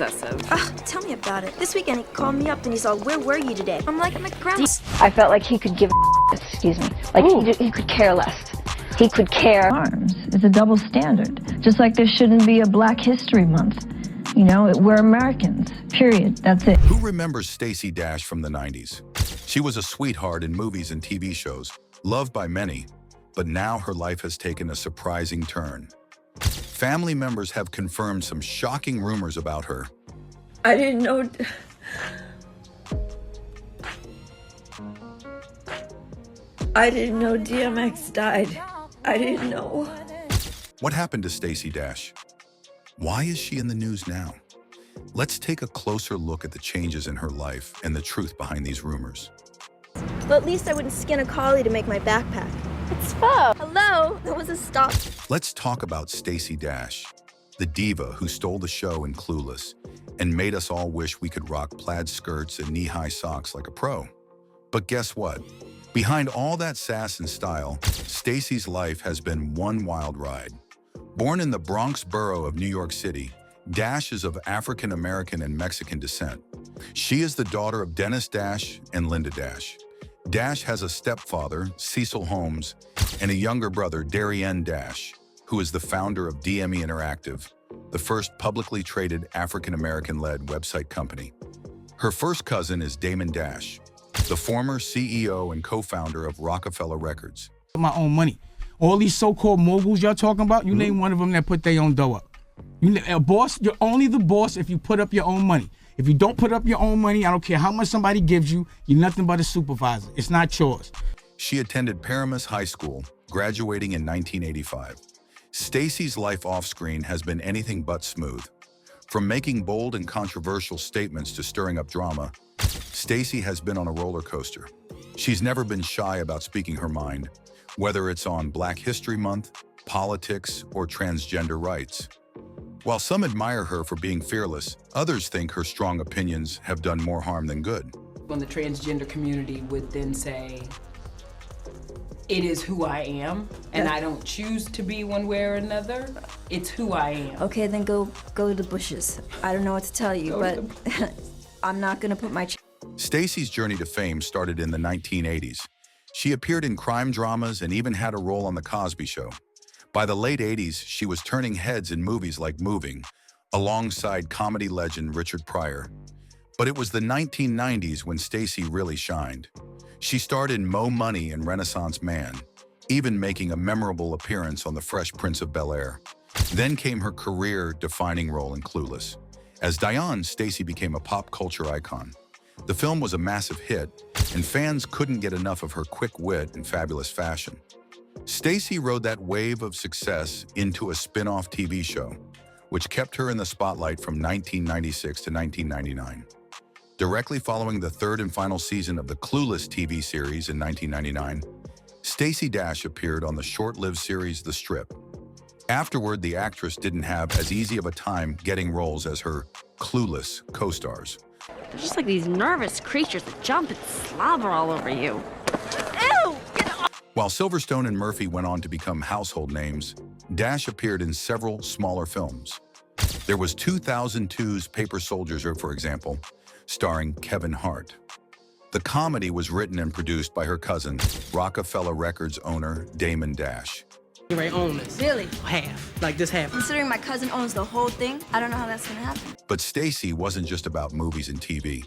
possessive. Tell me about it. This weekend he called me up and he's all, "Where were you today?" I'm like, "I'm at grandma's." I felt like he could give excuse me, like he could care less. He could care. Arms is a double standard, just like there shouldn't be a Black History Month. You know, we're Americans, period. That's it. Who remembers Stacey Dash from the 90s? She was a sweetheart in movies and TV shows, loved by many, but now her life has taken a surprising turn. Family members have confirmed some shocking rumors about her. I didn't know. I didn't know DMX died. I didn't know. What happened to Stacey Dash? Why is she in the news now? Let's take a closer look at the changes in her life and the truth behind these rumors. Well, at least I wouldn't skin a collie to make my backpack. It's fun. Hello? That was a stop. Let's talk about Stacey Dash, the diva who stole the show in Clueless and made us all wish we could rock plaid skirts and knee-high socks like a pro. But guess what? Behind all that sass and style, Stacey's life has been one wild ride. Born in the Bronx borough of New York City, Dash is of African-American and Mexican descent. She is the daughter of Dennis Dash and Linda Dash. Dash has a stepfather, Cecil Holmes, and a younger brother, Darien Dash, who is the founder of DME Interactive, the first publicly traded African-American-led website company. Her first cousin is Damon Dash, the former CEO and co-founder of Rockefeller Records. My own money. All these so-called moguls y'all talking about, you name one of them that put their own dough up. A boss, you're only the boss if you put up your own money. If you don't put up your own money, I don't care how much somebody gives you, you're nothing but a supervisor. It's not yours. She attended Paramus High School, graduating in 1985. Stacey's life off-screen has been anything but smooth. From making bold and controversial statements to stirring up drama, Stacey has been on a roller coaster. She's never been shy about speaking her mind, whether it's on Black History Month, politics, or transgender rights. While some admire her for being fearless, others think her strong opinions have done more harm than good. When the transgender community would then say, it is who I am, and I don't choose to be one way or another, it's who I am. Okay, then go to the bushes. I don't know what to tell you, but I'm not gonna put my... Stacey's journey to fame started in the 1980s. She appeared in crime dramas and even had a role on The Cosby Show. By the late 80s, she was turning heads in movies like Moving, alongside comedy legend Richard Pryor. But it was the 1990s when Stacey really shined. She starred in Mo Money and Renaissance Man, even making a memorable appearance on The Fresh Prince of Bel-Air. Then came her career-defining role in Clueless. As Diane, Stacey became a pop culture icon. The film was a massive hit, and fans couldn't get enough of her quick wit and fabulous fashion. Stacey rode that wave of success into a spin-off TV show, which kept her in the spotlight from 1996 to 1999. Directly following the third and final season of the Clueless TV series in 1999, Stacey Dash appeared on the short-lived series The Strip. Afterward, the actress didn't have as easy of a time getting roles as her Clueless co-stars. They're just like these nervous creatures that jump and slobber all over you. Ew! While Silverstone and Murphy went on to become household names, Dash appeared in several smaller films. There was 2002's Paper Soldiers, for example, starring Kevin Hart. The comedy was written and produced by her cousin, Rockefeller Records owner Damon Dash. You already own this. Really? Half. Like this half. Considering my cousin owns the whole thing, I don't know how that's gonna happen. But Stacey wasn't just about movies and TV.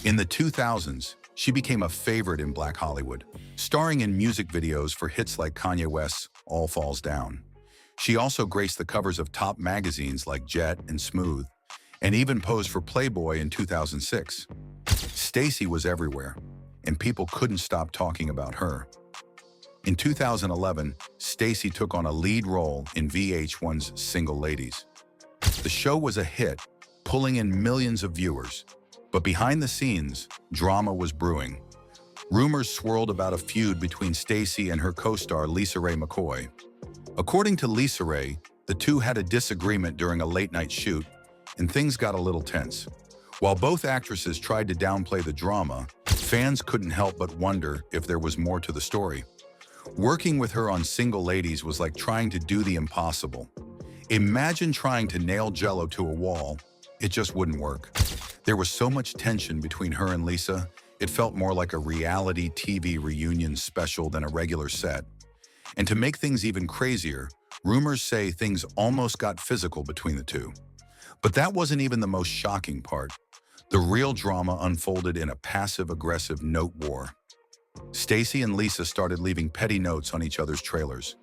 In the 2000s, she became a favorite in Black Hollywood, starring in music videos for hits like Kanye West's All Falls Down. She also graced the covers of top magazines like Jet and Smooth, and even posed for Playboy in 2006. Stacey was everywhere, and people couldn't stop talking about her. In 2011, Stacey took on a lead role in VH1's Single Ladies. The show was a hit, pulling in millions of viewers. But behind the scenes, drama was brewing. Rumors swirled about a feud between Stacey and her co-star Lisa Ray McCoy. According to Lisa Ray, the two had a disagreement during a late-night shoot, and things got a little tense. While both actresses tried to downplay the drama, fans couldn't help but wonder if there was more to the story. Working with her on Single Ladies was like trying to do the impossible. Imagine trying to nail Jell-O to a wall, It just wouldn't work. There was so much tension between her and Lisa, it felt more like a reality TV reunion special than a regular set. And to make things even crazier, rumors say things almost got physical between the two. But that wasn't even the most shocking part. The real drama unfolded in a passive-aggressive note war. Stacey and Lisa started leaving petty notes on each other's trailers.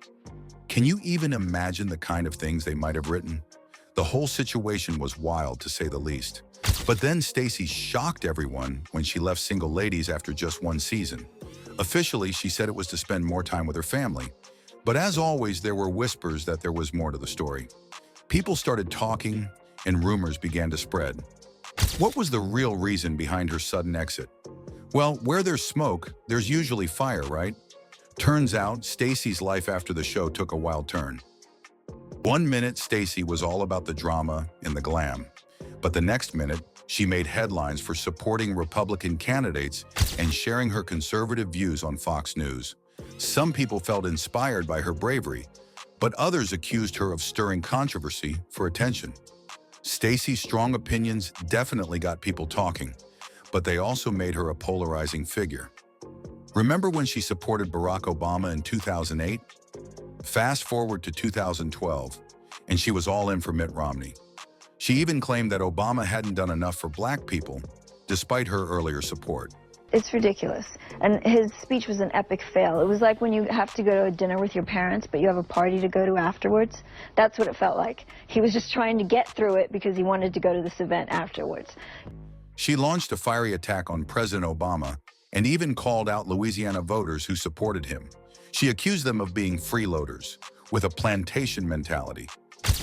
Can you even imagine the kind of things they might have written? The whole situation was wild, to say the least. But then Stacey shocked everyone when she left Single Ladies after just one season. Officially, she said it was to spend more time with her family. But as always, there were whispers that there was more to the story. People started talking, and rumors began to spread. What was the real reason behind her sudden exit? Well, where there's smoke, there's usually fire, right? Turns out, Stacey's life after the show took a wild turn. One minute, Stacey was all about the drama and the glam. But the next minute, she made headlines for supporting Republican candidates and sharing her conservative views on Fox News. Some people felt inspired by her bravery, but others accused her of stirring controversy for attention. Stacey's strong opinions definitely got people talking, but they also made her a polarizing figure. Remember when she supported Barack Obama in 2008? Fast forward to 2012, and she was all in for Mitt Romney. She even claimed that Obama hadn't done enough for black people, despite her earlier support. It's ridiculous. And his speech was an epic fail. It was like when you have to go to a dinner with your parents, but you have a party to go to afterwards. That's what it felt like. He was just trying to get through it because he wanted to go to this event afterwards. She launched a fiery attack on President Obama and even called out Louisiana voters who supported him. She accused them of being freeloaders, with a plantation mentality.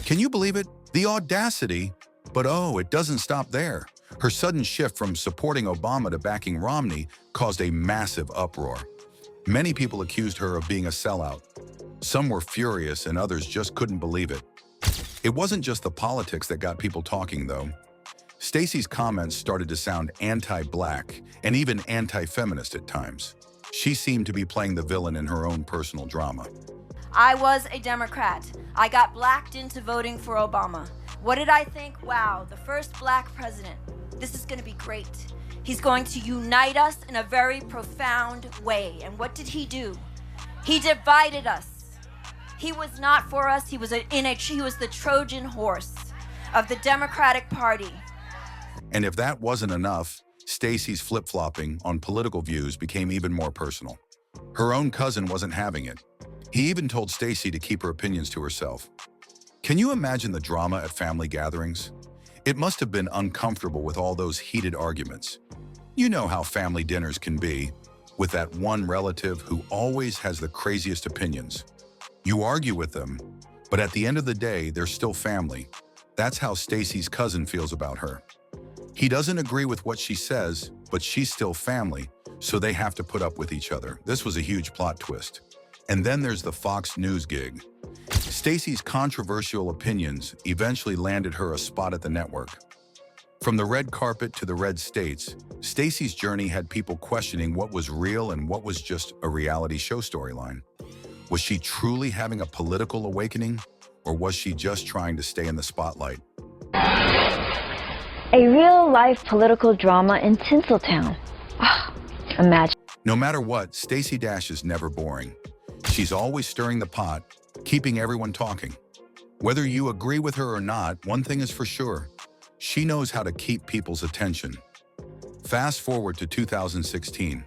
Can you believe it? The audacity! But oh, it doesn't stop there. Her sudden shift from supporting Obama to backing Romney caused a massive uproar. Many people accused her of being a sellout. Some were furious and others just couldn't believe it. It wasn't just the politics that got people talking, though. Stacey's comments started to sound anti-black and even anti-feminist at times. She seemed to be playing the villain in her own personal drama. I was a Democrat. I got blacked into voting for Obama. What did I think? Wow, the first black president. This is going to be great. He's going to unite us in a very profound way. And what did he do? He divided us. He was not for us. He was the Trojan horse of the Democratic Party. And if that wasn't enough, Stacey's flip-flopping on political views became even more personal. Her own cousin wasn't having it. He even told Stacey to keep her opinions to herself. Can you imagine the drama at family gatherings? It must have been uncomfortable with all those heated arguments. You know how family dinners can be, with that one relative who always has the craziest opinions. You argue with them, but at the end of the day, they're still family. That's how Stacey's cousin feels about her. He doesn't agree with what she says, but she's still family, so they have to put up with each other. This was a huge plot twist. And then there's the Fox News gig. Stacey's controversial opinions eventually landed her a spot at the network. From the red carpet to the red states, Stacey's journey had people questioning what was real and what was just a reality show storyline. Was she truly having a political awakening, or was she just trying to stay in the spotlight? A real-life political drama in Tinseltown. Oh, imagine. No matter what, Stacey Dash is never boring. She's always stirring the pot, keeping everyone talking. Whether you agree with her or not, one thing is for sure. She knows how to keep people's attention. Fast forward to 2016.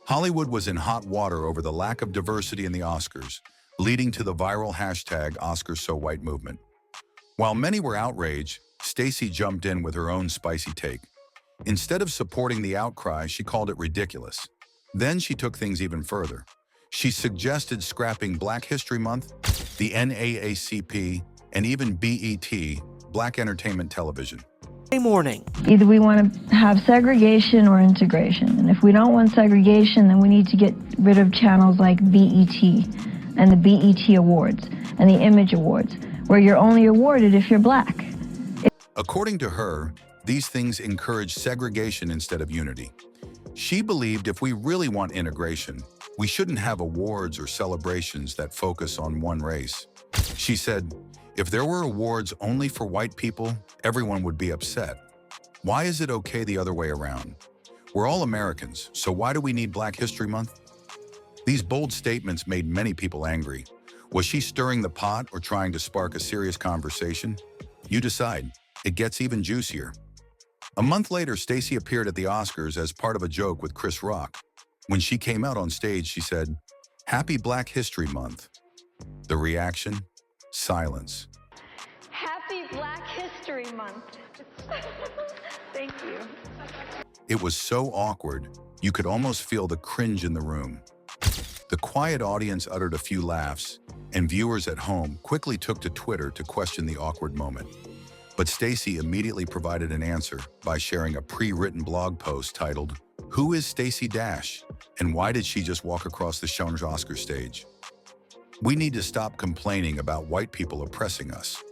Hollywood was in hot water over the lack of diversity in the Oscars, leading to the viral hashtag #OscarsSoWhite movement. While many were outraged, Stacey jumped in with her own spicy take. Instead of supporting the outcry, she called it ridiculous. Then she took things even further. She suggested scrapping Black History Month, the NAACP, and even BET, Black Entertainment Television. Morning. Either we want to have segregation or integration. And if we don't want segregation, then we need to get rid of channels like BET and the BET Awards and the Image Awards, where you're only awarded if you're black. According to her, these things encourage segregation instead of unity. She believed if we really want integration, we shouldn't have awards or celebrations that focus on one race. She said, If there were awards only for white people, everyone would be upset. Why is it okay the other way around? We're all Americans, so why do we need Black History Month? These bold statements made many people angry. Was she stirring the pot or trying to spark a serious conversation? You decide. It gets even juicier. A month later, Stacey appeared at the Oscars as part of a joke with Chris Rock. When she came out on stage, she said, "Happy Black History Month." The reaction? Silence. Happy Black History Month. Thank you. It was so awkward, you could almost feel the cringe in the room. The quiet audience uttered a few laughs, and viewers at home quickly took to Twitter to question the awkward moment. But Stacey immediately provided an answer by sharing a pre-written blog post titled, "Who is Stacey Dash, and why did she just walk across the Shon's Oscar stage? We need to stop complaining about white people oppressing us,"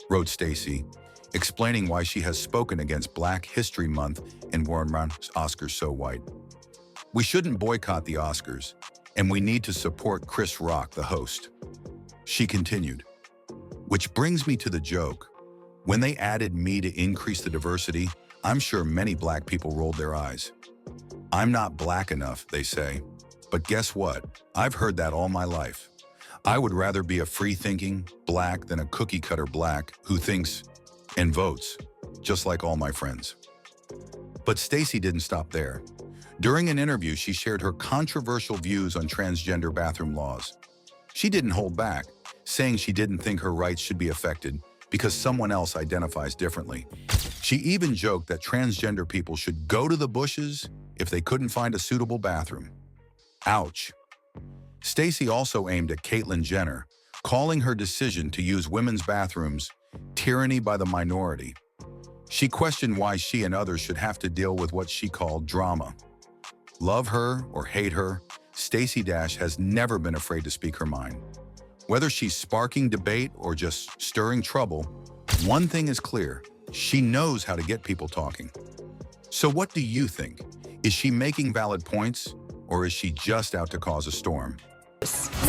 wrote Stacey, explaining why she has spoken against Black History Month and worn around Oscars so white. "We shouldn't boycott the Oscars, and we need to support Chris Rock, the host." She continued, "Which brings me to the joke. When they added me to increase the diversity, I'm sure many Black people rolled their eyes. I'm not Black enough, they say. But guess what? I've heard that all my life. I would rather be a free-thinking Black than a cookie-cutter Black who thinks and votes, just like all my friends." But Stacey didn't stop there. During an interview, she shared her controversial views on transgender bathroom laws. She didn't hold back, saying she didn't think her rights should be affected because someone else identifies differently. She even joked that transgender people should go to the bushes if they couldn't find a suitable bathroom. Ouch. Stacey also aimed at Caitlyn Jenner, calling her decision to use women's bathrooms tyranny by the minority. She questioned why she and others should have to deal with what she called drama. Love her or hate her, Stacey Dash has never been afraid to speak her mind. Whether she's sparking debate or just stirring trouble, one thing is clear: she knows how to get people talking. So what do you think? Is she making valid points, or is she just out to cause a storm?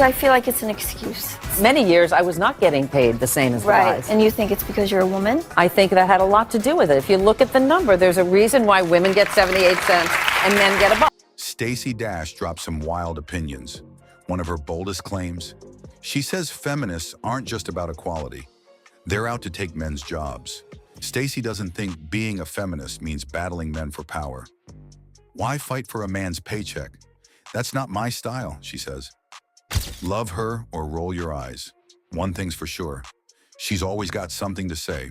I feel like it's an excuse. Many years I was not getting paid the same as the Right. guys. And you think it's because you're a woman? I think that had a lot to do with it. If you look at the number, there's a reason why women get 78 cents and men get a buck. Stacey Dash dropped some wild opinions. One of her boldest claims: she says feminists aren't just about equality. They're out to take men's jobs. Stacey doesn't think being a feminist means battling men for power. Why fight for a man's paycheck? That's not my style, she says. Love her or roll your eyes. One thing's for sure: she's always got something to say.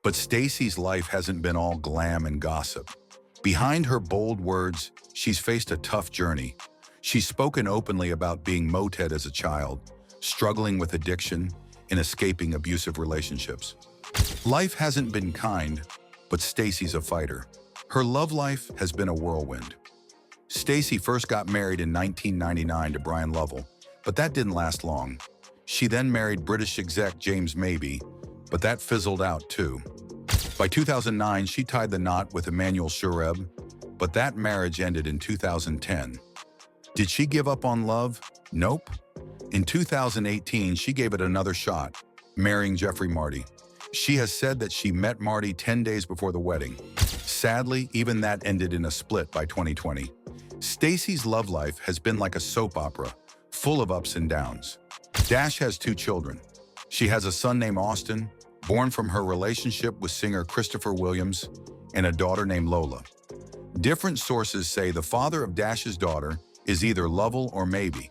But Stacey's life hasn't been all glam and gossip. Behind her bold words, she's faced a tough journey. She's spoken openly about being moted as a child, struggling with addiction, and escaping abusive relationships. Life hasn't been kind, but Stacey's a fighter. Her love life has been a whirlwind. Stacey first got married in 1999 to Brian Lovell, but that didn't last long. She then married British exec James Mabey, but that fizzled out too. By 2009, she tied the knot with Emmanuel Shureb, but that marriage ended in 2010. Did she give up on love? Nope. In 2018, she gave it another shot, marrying Jeffrey Marty. She has said that she met Marty 10 days before the wedding. Sadly, even that ended in a split by 2020. Stacey's love life has been like a soap opera, full of ups and downs. Dash has 2 children. She has a son named Austin, born from her relationship with singer Christopher Williams, and a daughter named Lola. Different sources say the father of Dash's daughter is either Lovell or Mabey.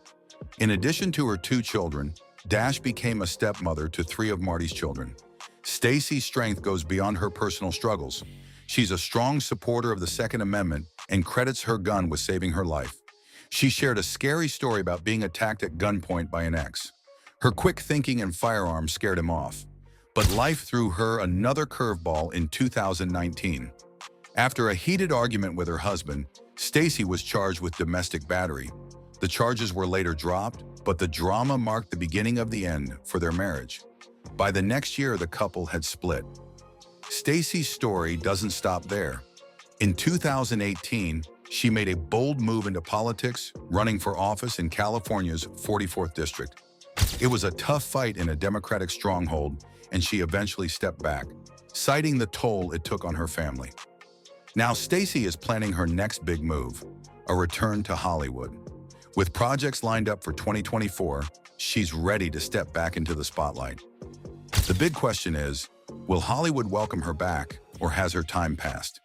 In addition to her 2 children, Dash became a stepmother to 3 of Marty's children. Stacey's strength goes beyond her personal struggles. She's a strong supporter of the Second Amendment and credits her gun with saving her life. She shared a scary story about being attacked at gunpoint by an ex. Her quick thinking and firearms scared him off. But life threw her another curveball in 2019. After a heated argument with her husband, Stacey was charged with domestic battery. The charges were later dropped, but the drama marked the beginning of the end for their marriage. By the next year, the couple had split. Stacey's story doesn't stop there. In 2018, she made a bold move into politics, running for office in California's 44th district. It was a tough fight in a Democratic stronghold, and she eventually stepped back, citing the toll it took on her family. Now, Stacey is planning her next big move, a return to Hollywood. With projects lined up for 2024, she's ready to step back into the spotlight. The big question is, will Hollywood welcome her back, or has her time passed?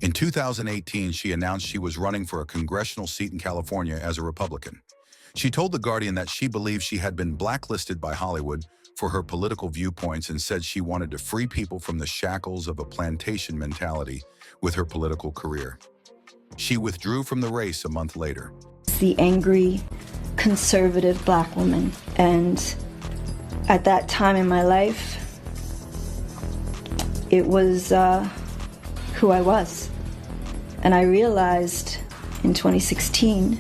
In 2018, she announced she was running for a congressional seat in California as a Republican. She told The Guardian that she believed she had been blacklisted by Hollywood for her political viewpoints and said she wanted to free people from the shackles of a plantation mentality with her political career. She withdrew from the race a month later. The angry, conservative black woman. And at that time in my life, it was who I was. And I realized in 2016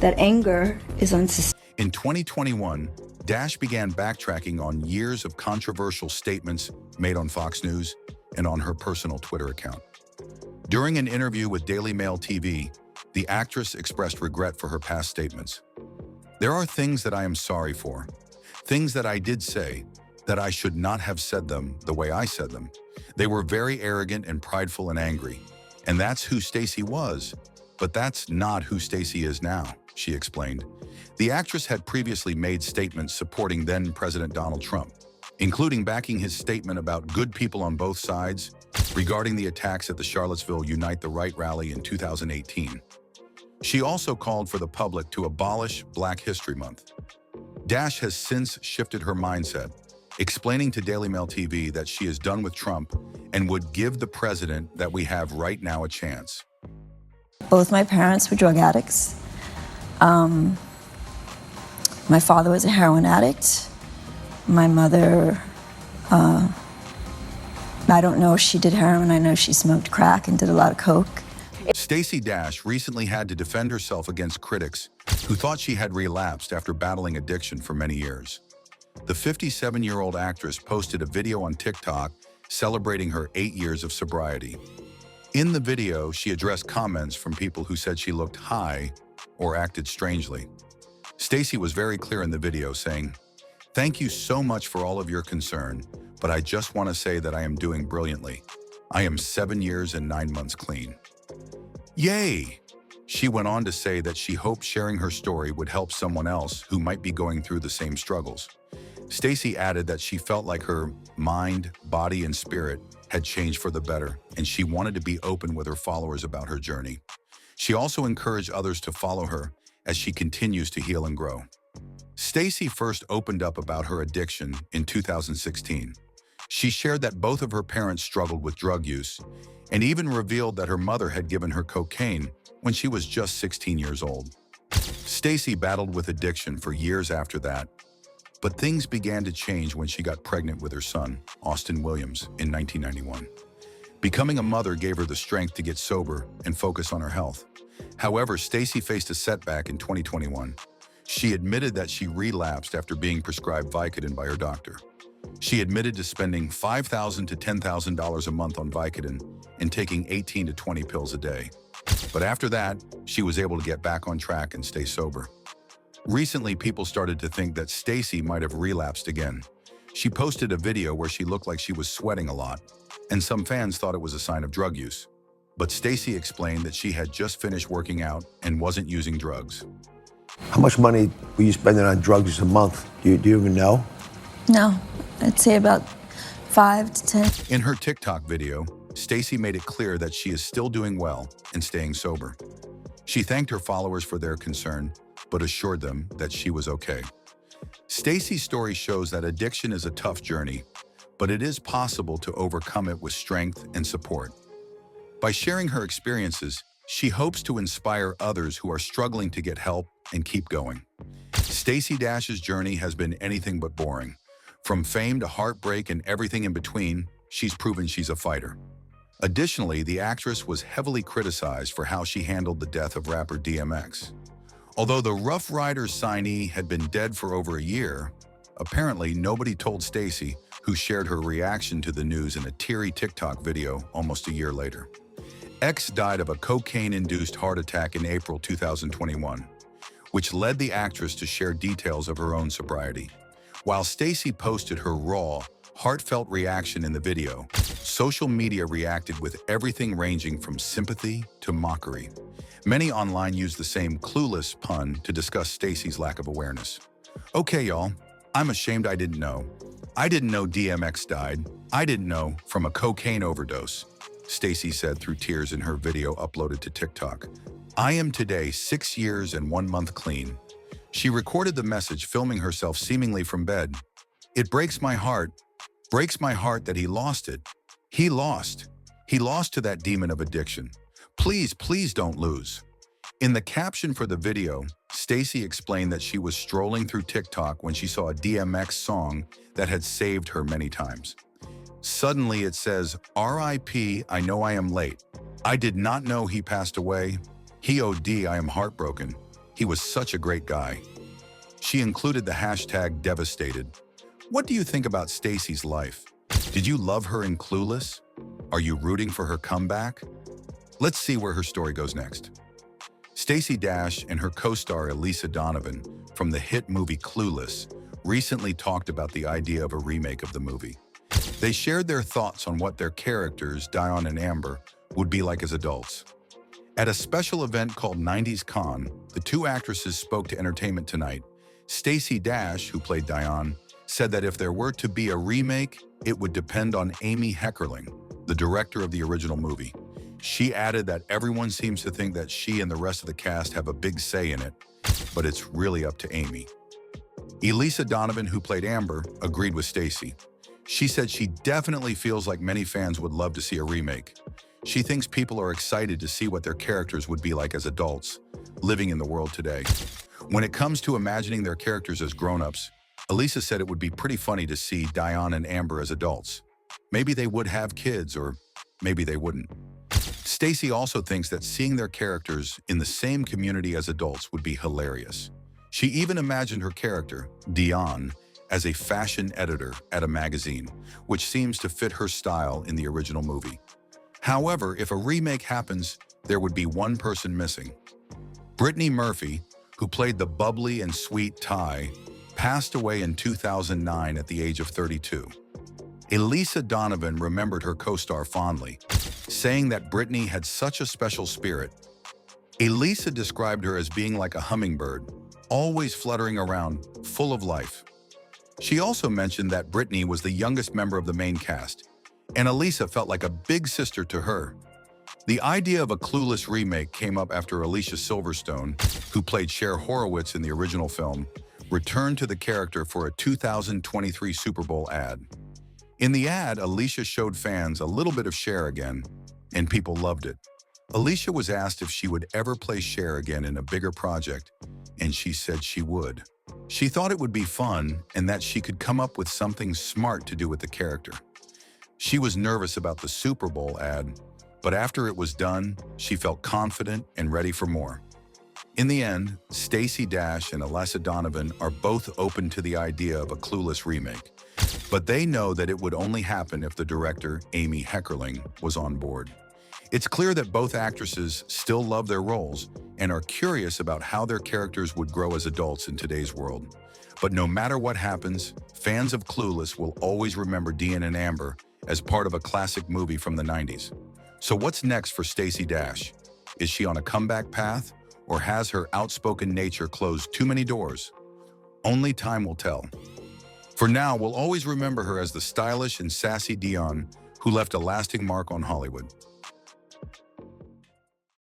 that anger is unsustainable. In 2021, Dash began backtracking on years of controversial statements made on Fox News and on her personal Twitter account. During an interview with Daily Mail TV, the actress expressed regret for her past statements. "There are things that I am sorry for, things that I did say, that I should not have said them the way I said them. They were very arrogant and prideful and angry. And that's who Stacey was, but that's not who Stacey is now," she explained. The actress had previously made statements supporting then-President Donald Trump, including backing his statement about good people on both sides regarding the attacks at the Charlottesville Unite the Right rally in 2018. She also called for the public to abolish Black History Month. Dash has since shifted her mindset, explaining to Daily Mail TV that she is done with Trump and would give the president that we have right now a chance. Both my parents were drug addicts. My father was a heroin addict. My mother, I don't know if she did heroin. I know she smoked crack and did a lot of coke. Stacey Dash recently had to defend herself against critics who thought she had relapsed after battling addiction for many years. The 57-year-old actress posted a video on TikTok celebrating her 8 years of sobriety. In the video, she addressed comments from people who said she looked high or acted strangely. Stacey was very clear in the video, saying, "Thank you so much for all of your concern, but I just want to say that I am doing brilliantly. I am 7 years and 9 months clean." Yay! She went on to say that she hoped sharing her story would help someone else who might be going through the same struggles. Stacey added that she felt like her mind, body, and spirit had changed for the better, and she wanted to be open with her followers about her journey. She also encouraged others to follow her as she continues to heal and grow. Stacey first opened up about her addiction in 2016. She shared that both of her parents struggled with drug use and even revealed that her mother had given her cocaine when she was just 16 years old. Stacey battled with addiction for years after that, but things began to change when she got pregnant with her son, Austin Williams, in 1991. Becoming a mother gave her the strength to get sober and focus on her health. However, Stacey faced a setback in 2021. She admitted that she relapsed after being prescribed Vicodin by her doctor. She admitted to spending $5,000 to $10,000 a month on Vicodin and taking 18 to 20 pills a day. But after that, she was able to get back on track and stay sober. Recently, people started to think that Stacey might have relapsed again. She posted a video where she looked like she was sweating a lot, and some fans thought it was a sign of drug use. But Stacey explained that she had just finished working out and wasn't using drugs. How much money were you spending on drugs a month? Do you even know? No, I'd say about 5 to 10. In her TikTok video, Stacey made it clear that she is still doing well and staying sober. She thanked her followers for their concern, but assured them that she was okay. Stacey's story shows that addiction is a tough journey, but it is possible to overcome it with strength and support. By sharing her experiences, she hopes to inspire others who are struggling to get help and keep going. Stacey Dash's journey has been anything but boring. From fame to heartbreak and everything in between, she's proven she's a fighter. Additionally, the actress was heavily criticized for how she handled the death of rapper DMX. Although the Rough Riders signee had been dead for over a year, apparently nobody told Stacey, who shared her reaction to the news in a teary TikTok video almost a year later. X died of a cocaine-induced heart attack in April 2021. which led the actress to share details of her own sobriety. While Stacey posted her raw, heartfelt reaction in the video, social media reacted with everything ranging from sympathy to mockery. Many online used the same Clueless pun to discuss Stacey's lack of awareness. Okay, y'all, I'm ashamed I didn't know. I didn't know DMX died. I didn't know from a cocaine overdose, Stacey said through tears in her video uploaded to TikTok. I am today 6 years and 1 month clean. She recorded the message filming herself seemingly from bed. It breaks my heart that he lost it. He lost to that demon of addiction. Please, please don't lose. In the caption for the video, Stacey explained that she was strolling through TikTok when she saw a DMX song that had saved her many times. Suddenly it says, R.I.P. I know I am late. I did not know he passed away. He OD, I am heartbroken. He was such a great guy. She included the hashtag devastated. What do you think about Stacey's life? Did you love her in Clueless? Are you rooting for her comeback? Let's see where her story goes next. Stacey Dash and her co-star Elisa Donovan from the hit movie Clueless recently talked about the idea of a remake of the movie. They shared their thoughts on what their characters, Dion and Amber, would be like as adults. At a special event called 90's Con, the two actresses spoke to Entertainment Tonight. Stacey Dash, who played Dion, said that if there were to be a remake, it would depend on Amy Heckerling, the director of the original movie. She added that everyone seems to think that she and the rest of the cast have a big say in it, but it's really up to Amy. Elisa Donovan, who played Amber, agreed with Stacey. She said she definitely feels like many fans would love to see a remake. She thinks people are excited to see what their characters would be like as adults, living in the world today. When it comes to imagining their characters as grown-ups, Elisa said it would be pretty funny to see Dion and Amber as adults. Maybe they would have kids, or maybe they wouldn't. Stacey also thinks that seeing their characters in the same community as adults would be hilarious. She even imagined her character, Dion, as a fashion editor at a magazine, which seems to fit her style in the original movie. However, if a remake happens, there would be one person missing. Brittany Murphy, who played the bubbly and sweet Ty, passed away in 2009 at the age of 32. Elisa Donovan remembered her co-star fondly, saying that Brittany had such a special spirit. Elisa described her as being like a hummingbird, always fluttering around, full of life. She also mentioned that Brittany was the youngest member of the main cast, and Elisa felt like a big sister to her. The idea of a Clueless remake came up after Alicia Silverstone, who played Cher Horowitz in the original film, returned to the character for a 2023 Super Bowl ad. In the ad, Alicia showed fans a little bit of Cher again, and people loved it. Alicia was asked if she would ever play Cher again in a bigger project, and she said she would. She thought it would be fun and that she could come up with something smart to do with the character. She was nervous about the Super Bowl ad, but after it was done, she felt confident and ready for more. In the end, Stacey Dash and Elisa Donovan are both open to the idea of a Clueless remake, but they know that it would only happen if the director, Amy Heckerling, was on board. It's clear that both actresses still love their roles and are curious about how their characters would grow as adults in today's world. But no matter what happens, fans of Clueless will always remember Dion and Amber as part of a classic movie from the 90s. So what's next for Stacey Dash? Is she on a comeback path, or has her outspoken nature closed too many doors? Only time will tell. For now, we'll always remember her as the stylish and sassy Dion who left a lasting mark on Hollywood.